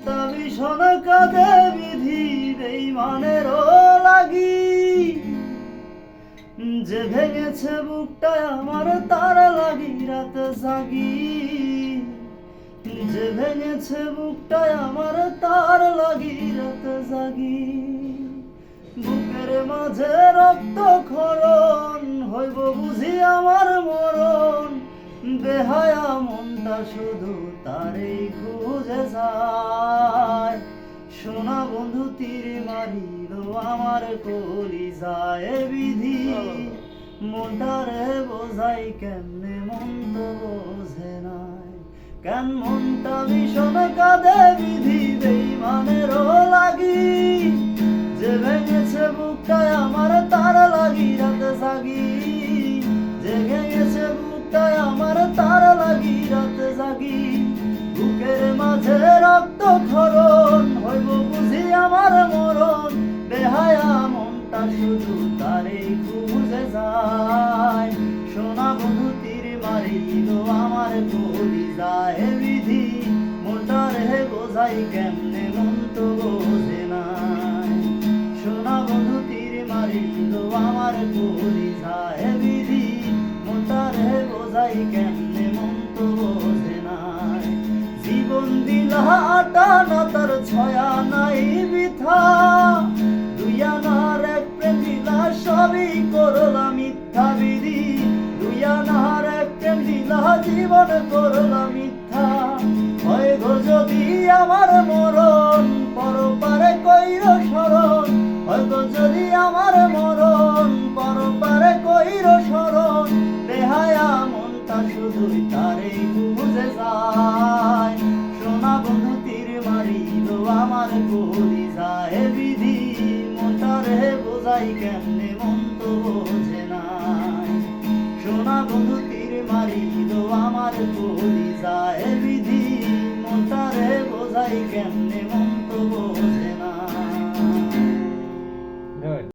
তা ভীষণ কাঁদে বিধি বেইমানেরও লাগি, যে ভেঙেছে বুকটায় আমার তার লাগি রাত জাগি, যে ভেঙেছে বুকটায় আমার তার লাগি রাত জাগি। বুকের মাঝে রক্ত ক্ষরণ হইব বুঝি আমার মরণ, বেহায়া মনটা শুধু তারেই খুঁজে যায়। সোনা বন্ধু তীর মারিল আমার কলিজায় বিধি, মনটারে বোঝাই কেমনে মন তো বোঝে নাই। কেন মনটা ভীষণ কাঁদে বিধি বেইমানেরও লাগি, যে ভেঙেছে বুকটায় আমার তার লাগি রাত জাগি, যে ভেঙেছে বুকটায় আমার তার লাগি রাত জাগি। বুকের মাঝে রক্ত ক্ষরণ হইব বুঝি আমার মরণ, বেহায়া মনটা শুধু তারেই খুঁজে যায়। সোনা বন্ধু তীর মারিল আমার কলিজায় বিধি, মনটারে বোঝাই কেমনে মন তো বোঝে নাই। সোনা বন্ধু তীর মারিল আমার কলিজায় বিধি, মনটারে বোঝাই কেমনে মন তো বোঝে নাই। জীবন দিলা আটানা তার ছয়া নাই বৃথা, দুই আনার এক প্রেম দিলা সবই করলা মিথ্যা বিধি, দুই আনার এক প্রেম দিলা জীবন করলা মিথ্যা। হয় গো যদি আমার মরণ পরপারে কইর স্মরণ, হয় গো যদি আমার মরণ পরপারে কইর স্মরণ, বেহায়া মনটা শুধুই তারেই খুঁজে যায়। সোনা বন্ধু তীর মারিল আমার কলিজায় বিধি, মনটারে বোঝাই কেমনে মন তো বোঝে নাই। সোনা বন্ধু তীর মারিল আমার কলিজায় বিধি, মনটারে বোঝাই কেমনে মন